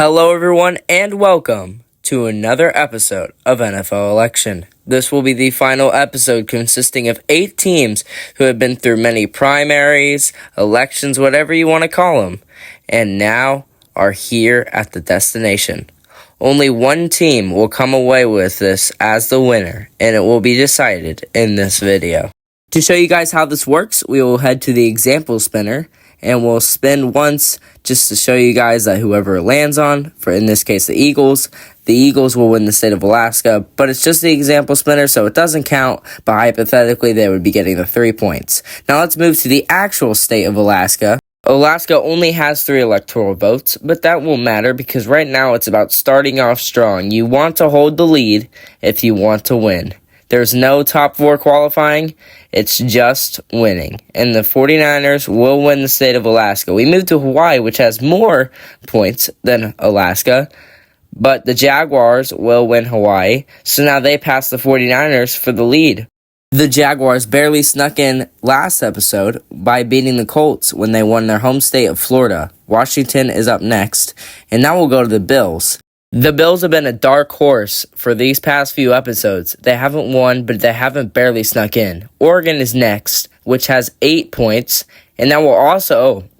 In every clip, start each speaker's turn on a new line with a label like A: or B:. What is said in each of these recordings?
A: Hello, everyone, and welcome to another episode of NFL Election. This will be the final episode consisting of 8 teams who have been through many primaries, elections, whatever you want to call them, and now are here at the destination. Only one team will come away with this as the winner, and it will be decided in this video. To show you guys how this works, we will head to the example spinner, and we'll spin once just to show you guys that whoever it lands on, for in this case the Eagles will win the state of Alaska, but it's just the example spinner, so it doesn't count, but hypothetically they would be getting the 3 points. Now let's move to the actual state of Alaska. Alaska only has 3 electoral votes, but that won't matter because right now it's about starting off strong. You want to hold the lead if you want to win. There's no top 4 qualifying. It's just winning. And the 49ers will win the state of Alaska. We moved to Hawaii, which has more points than Alaska. But the Jaguars will win Hawaii. So now they pass the 49ers for the lead. The Jaguars barely snuck in last episode by beating the Colts when they won their home state of Florida. Washington is up next. And now we'll go to the Bills. The Bills have been a dark horse for these past few episodes. They haven't won, but they haven't barely snuck in. Oregon is next, which has 8 points. And that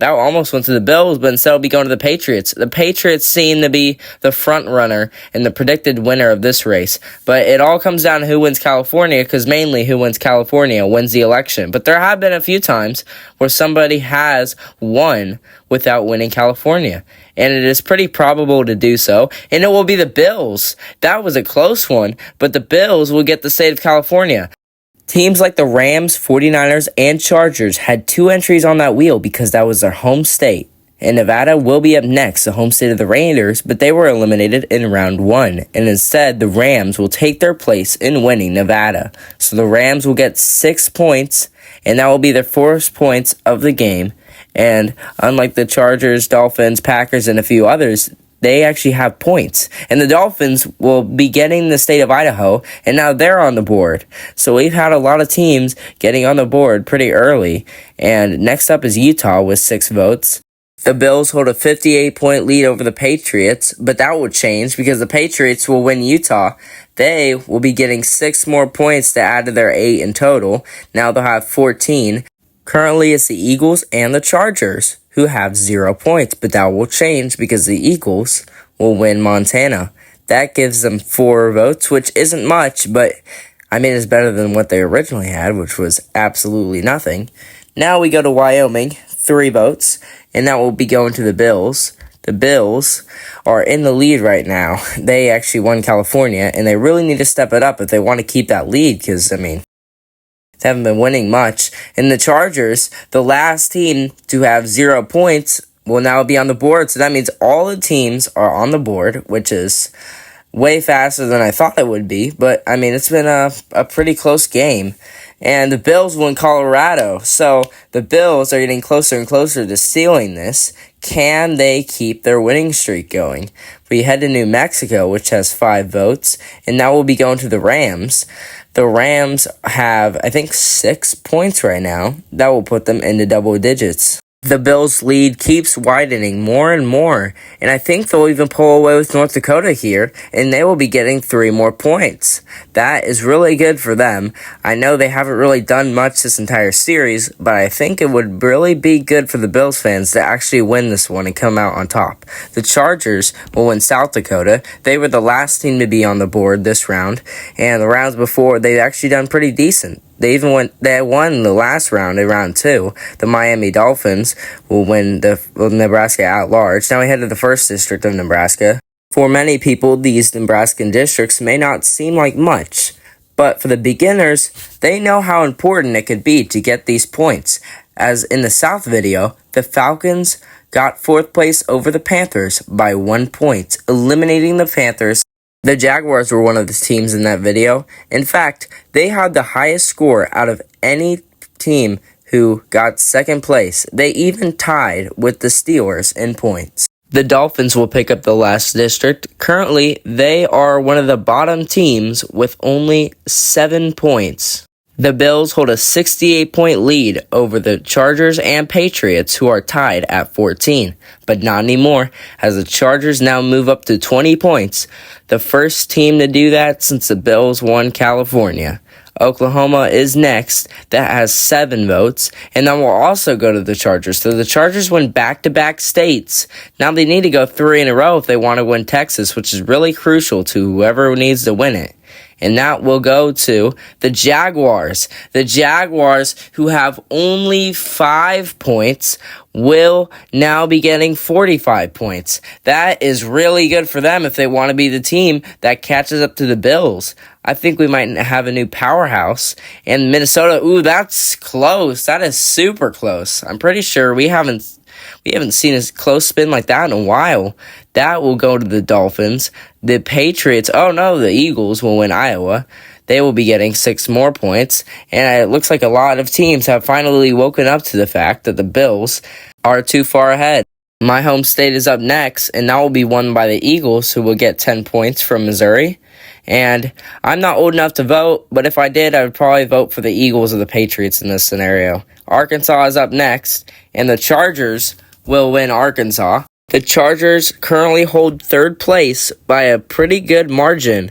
A: almost went to the Bills, but instead it'll be going to the Patriots. The Patriots seem to be the front runner and the predicted winner of this race. But it all comes down to who wins California, because mainly who wins California wins the election. But there have been a few times where somebody has won without winning California. And it is pretty probable to do so. And it will be the Bills. That was a close one, but the Bills will get the state of California. Teams like the Rams, 49ers, and Chargers had 2 entries on that wheel because that was their home state. And Nevada will be up next, the home state of the Raiders, but they were eliminated in round 1. And instead, the Rams will take their place in winning Nevada. So the Rams will get 6 points, and that will be their 4th points of the game. And unlike the Chargers, Dolphins, Packers, and a few others, they actually have points. And the Dolphins will be getting the state of Idaho, and now they're on the board. So we've had a lot of teams getting on the board pretty early. And next up is Utah with 6 votes. The Bills hold a 58-point lead over the Patriots, but that will change because the Patriots will win Utah. They will be getting 6 more points to add to their 8 in total. Now they'll have 14. Currently, it's the Eagles and the Chargers who have 0 points, but that will change because the Eagles will win Montana. That gives them 4 votes, which isn't much, but I mean, it's better than what they originally had, which was absolutely nothing. Now we go to Wyoming, 3 votes, and that will be going to the Bills. The Bills are in the lead right now. They actually won California, and they really need to step it up if they want to keep that lead because, I mean, they haven't been winning much. And the Chargers, the last team to have 0 points, will now be on the board. So that means all the teams are on the board, which is way faster than I thought it would be. But, I mean, it's been a pretty close game. And the Bills won Colorado. So the Bills are getting closer and closer to stealing this. Can they keep their winning streak going? We head to New Mexico, which has 5 votes. And now we'll be going to the Rams. The Rams have, I think, 6 points right now. That will put them into double digits. The Bills' lead keeps widening more and more, and I think they'll even pull away with North Dakota here, and they will be getting 3 more points. That is really good for them. I know they haven't really done much this entire series, but I think it would really be good for the Bills fans to actually win this one and come out on top. The Chargers will win South Dakota. They were the last team to be on the board this round, and the rounds before, they've actually done pretty decent. They won the last round in round 2. The Miami Dolphins will win the Nebraska at large. Now we head to the 1st district of Nebraska. For many people, these Nebraskan districts may not seem like much, but for the beginners, they know how important it could be to get these points. As in the South video, the Falcons got 4th place over the Panthers by 1 point, eliminating the Panthers. The Jaguars were one of the teams in that video. In fact, they had the highest score out of any team who got 2nd place. They even tied with the Steelers in points. The Dolphins will pick up the last district. Currently, they are one of the bottom teams with only 7 points. The Bills hold a 68-point lead over the Chargers and Patriots, who are tied at 14. But not anymore, as the Chargers now move up to 20 points, the first team to do that since the Bills won California. Oklahoma is next, that has 7 votes, and then we'll also go to the Chargers. So the Chargers win back-to-back states. Now they need to go 3 in a row if they want to win Texas, which is really crucial to whoever needs to win it. And that will go to the Jaguars. The Jaguars, who have only 5 points, will now be getting 45 points. That is really good for them if they want to be the team that catches up to the Bills. I think we might have a new powerhouse. And Minnesota, ooh, that's close. That is super close. I'm pretty sure we haven't seen a close spin like that in a while. That will go to the Dolphins. The Patriots, the Eagles will win Iowa. They will be getting 6 more points. And it looks like a lot of teams have finally woken up to the fact that the Bills are too far ahead. My home state is up next, and that will be won by the Eagles, who will get 10 points from Missouri. And I'm not old enough to vote, but if I did, I would probably vote for the Eagles or the Patriots in this scenario. Arkansas is up next, and the Chargers will win Arkansas. The Chargers currently hold 3rd place by a pretty good margin.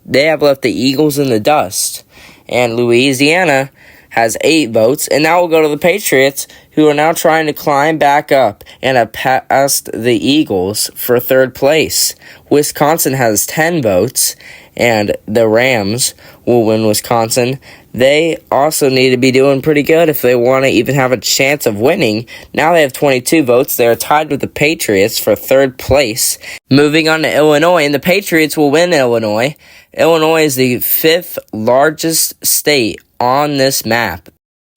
A: They have left the Eagles in the dust. And Louisiana has 8 votes, and now we'll go to the Patriots, who are now trying to climb back up and have passed the Eagles for 3rd place. Wisconsin has 10 votes, and the Rams will win Wisconsin. They also need to be doing pretty good if they want to even have a chance of winning. Now they have 22 votes. They are tied with the Patriots for 3rd place. Moving on to Illinois, and the Patriots will win Illinois. Illinois is the 5th largest state on this map.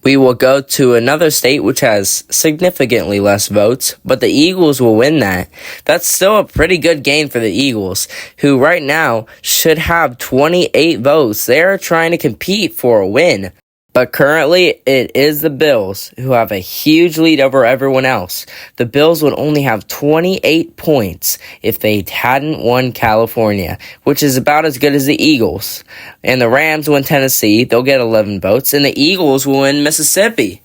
A: We will go to another state which has significantly less votes, but the Eagles will win that. That's still a pretty good gain for the Eagles, who right now should have 28 votes. They are trying to compete for a win. But currently, it is the Bills who have a huge lead over everyone else. The Bills would only have 28 points if they hadn't won California, which is about as good as the Eagles. And the Rams win Tennessee. They'll get 11 votes. And the Eagles will win Mississippi.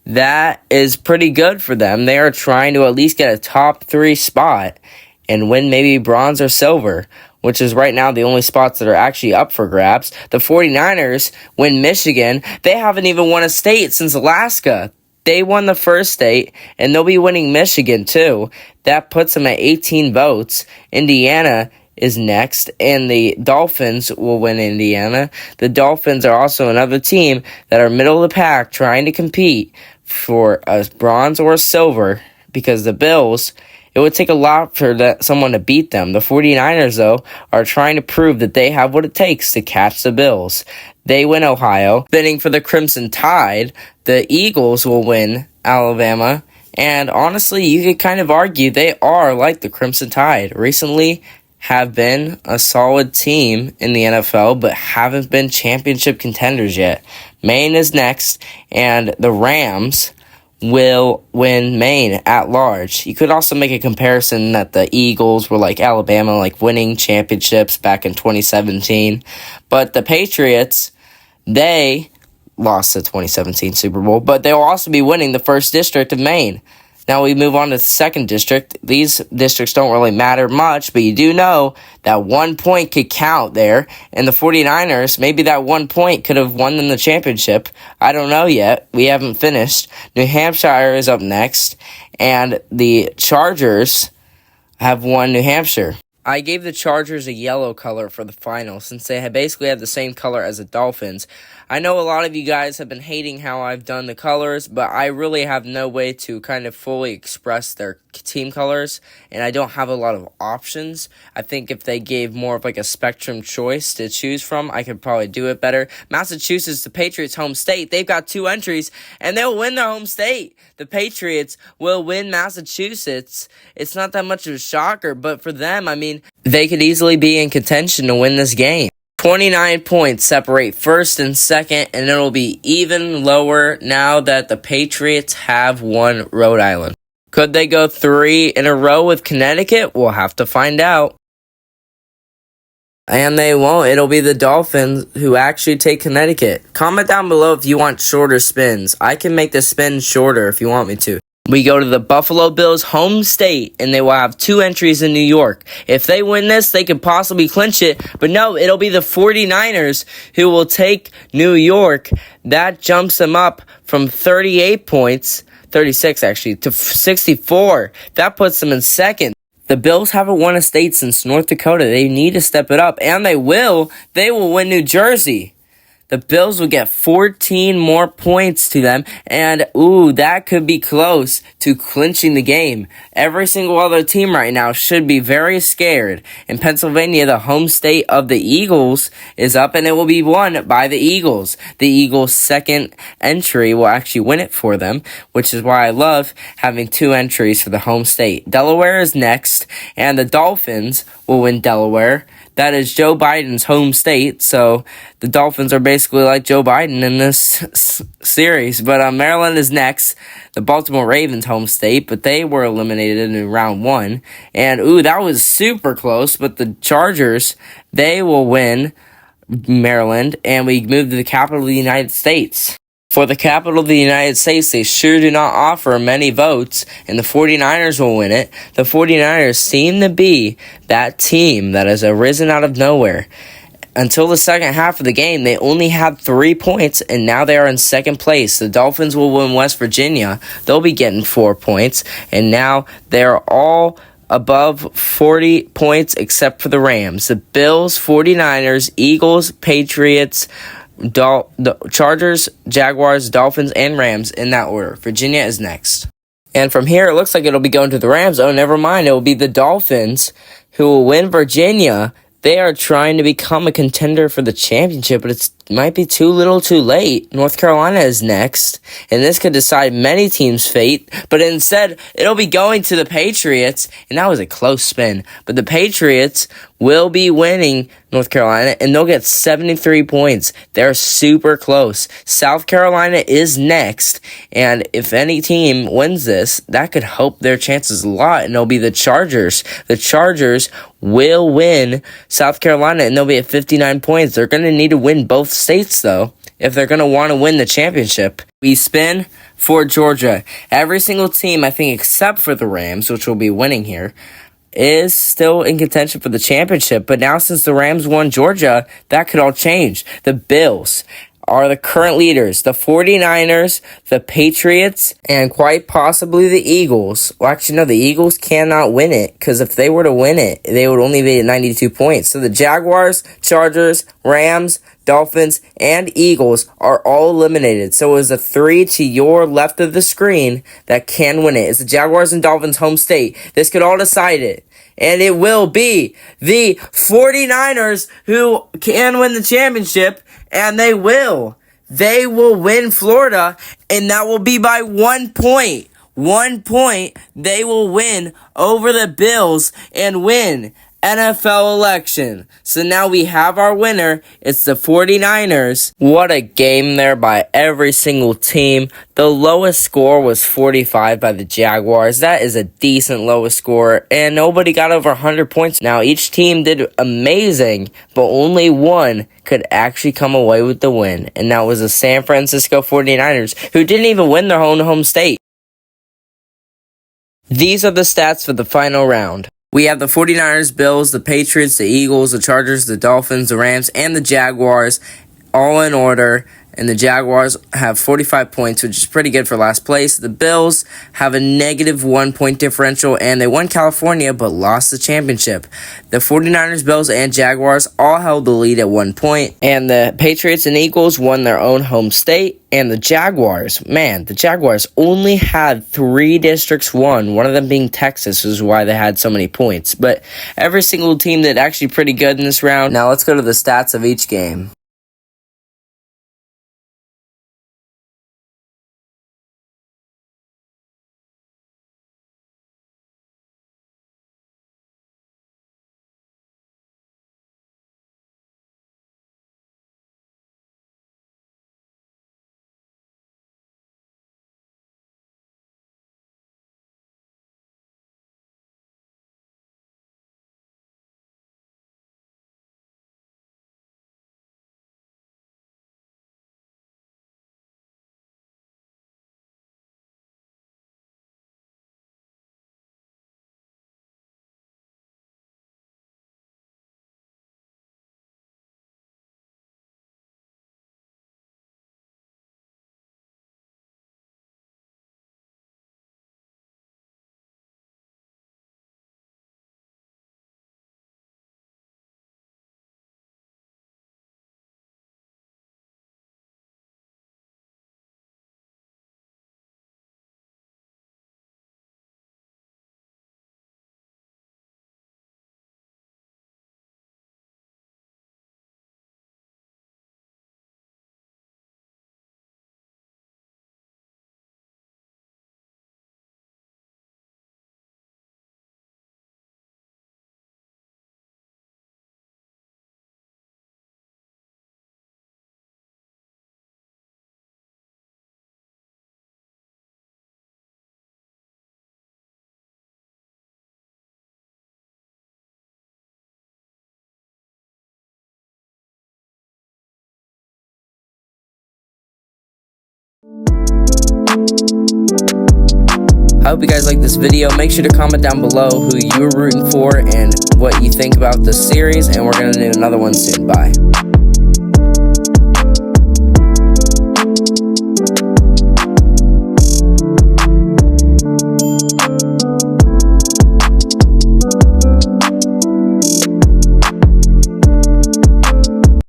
A: That is pretty good for them. They are trying to at least get a top 3 spot and win maybe bronze or silver, which is right now the only spots that are actually up for grabs. The 49ers win Michigan. They haven't even won a state since Alaska. They won the first state, and they'll be winning Michigan too. That puts them at 18 votes. Indiana is next, and the Dolphins will win Indiana. The Dolphins are also another team that are middle of the pack trying to compete for a bronze or a silver, because the Bills, it would take a lot for someone to beat them. The 49ers, though, are trying to prove that they have what it takes to catch the Bills. They win Ohio. Bidding for the Crimson Tide, the Eagles will win Alabama. And honestly, you could kind of argue they are like the Crimson Tide. Recently have been a solid team in the NFL, but haven't been championship contenders yet. Maine is next, and the Rams will win Maine at large. You could also make a comparison that the Eagles were like Alabama, like winning championships back in 2017. But the Patriots, they lost the 2017 Super Bowl, but they will also be winning the 1st district of Maine. Now we move on to the 2nd district. These districts don't really matter much, but you do know that 1 point could count there. And the 49ers, maybe that 1 point could have won them the championship. I don't know yet. We haven't finished. New Hampshire is up next, and the Chargers have won New Hampshire. I gave the Chargers a yellow color for the final, since they basically have the same color as the Dolphins. I know a lot of you guys have been hating how I've done the colors, but I really have no way to kind of fully express their team colors, and I don't have a lot of options. I think if they gave more of like a spectrum choice to choose from, I could probably do it better. Massachusetts, the Patriots' home state, they've got 2 entries, and they'll win their home state. The Patriots will win Massachusetts. It's not that much of a shocker, but for them, I mean, they could easily be in contention to win this game. 29 points separate 1st and 2nd, and it'll be even lower now that the Patriots have won Rhode Island. Could they go 3 in a row with Connecticut? We'll have to find out. And they won't. It'll be the Dolphins who actually take Connecticut. Comment down below if you want shorter spins. I can make the spin shorter if you want me to. We go to the Buffalo Bills home state, and they will have 2 entries in New York. If they win this, they could possibly clinch it. But no, it'll be the 49ers who will take New York. That jumps them up from 38 points, 36 actually, to 64. That puts them in second. The Bills haven't won a state since North Dakota. They need to step it up, and they will. They will win New Jersey. The Bills will get 14 more points to them, and that could be close to clinching the game. Every single other team right now should be very scared. In Pennsylvania, the home state of the Eagles is up, and it will be won by the Eagles. The Eagles' second entry will actually win it for them, which is why I love having 2 entries for the home state. Delaware is next, and the Dolphins will win Delaware. That is Joe Biden's home state, so the Dolphins are basically like Joe Biden in this series. But Maryland is next, the Baltimore Ravens' home state, but they were eliminated in round 1. And, that was super close, but the Chargers, they will win Maryland, and we move to the capital of the United States. For the capital of the United States, they sure do not offer many votes, and the 49ers will win it. The 49ers seem to be that team that has arisen out of nowhere. Until the second half of the game, they only had 3 points, and now they are in second place. The Dolphins will win West Virginia. They'll be getting 4 points, and now they're all above 40 points except for the Rams. The Bills, 49ers, Eagles, Patriots, the Chargers, Jaguars, Dolphins, and Rams in that order. Virginia is next. And from here, it looks like it'll be going to the Rams. Oh, never mind. It will be the Dolphins who will win Virginia. They are trying to become a contender for the championship, but it might be too little too late. North Carolina is next, and this could decide many teams' fate, but instead, it'll be going to the Patriots, and that was a close spin. But the Patriots will be winning North Carolina, and they'll get 73 points. They're super close. South Carolina is next, and if any team wins this, that could help their chances a lot, and it'll be the Chargers. The Chargers will win South Carolina, and they'll be at 59 points. They're going to need to win both states, though, if they're going to want to win the championship. We spin for Georgia. Every single team, I think, except for the Rams, which will be winning here, is still in contention for the championship. But now, since the Rams won Georgia, that could all change. The Bills are the current leaders. The 49ers, the Patriots, and quite possibly the Eagles. Well, actually, no, the Eagles cannot win it, because if they were to win it, they would only be at 92 points. So the Jaguars, Chargers, Rams, Dolphins, and Eagles are all eliminated. So it is the 3 to your left of the screen that can win it. It's the Jaguars and Dolphins home state. This could all decide it. And it will be the 49ers who can win the championship, and they will. They will win Florida, and that will be by 1 point. 1 point, they will win over the Bills and win NFL election. So now we have our winner. It's the 49ers. What a game there by every single team. The lowest score was 45 by the Jaguars. That is a decent lowest score, and nobody got over 100 points. Now each team did amazing, but only one could actually come away with the win, and that was the San Francisco 49ers, who didn't even win their own home state. These are the stats for the final round. We have the 49ers, Bills, the Patriots, the Eagles, the Chargers, the Dolphins, the Rams, and the Jaguars, all in order. And the Jaguars have 45 points, which is pretty good for last place. The Bills have a negative 1 point differential, and they won California but lost the championship. The 49ers, Bills, and Jaguars all held the lead at 1 point. And the Patriots and Eagles won their own home state. And the Jaguars, the Jaguars only had 3 districts won, one of them being Texas, which is why they had so many points. But every single team did actually pretty good in this round. Now let's go to the stats of each game. I hope you guys like this video. Make sure to comment down below who you're rooting for and what you think about this series, and we're going to do another one soon. Bye.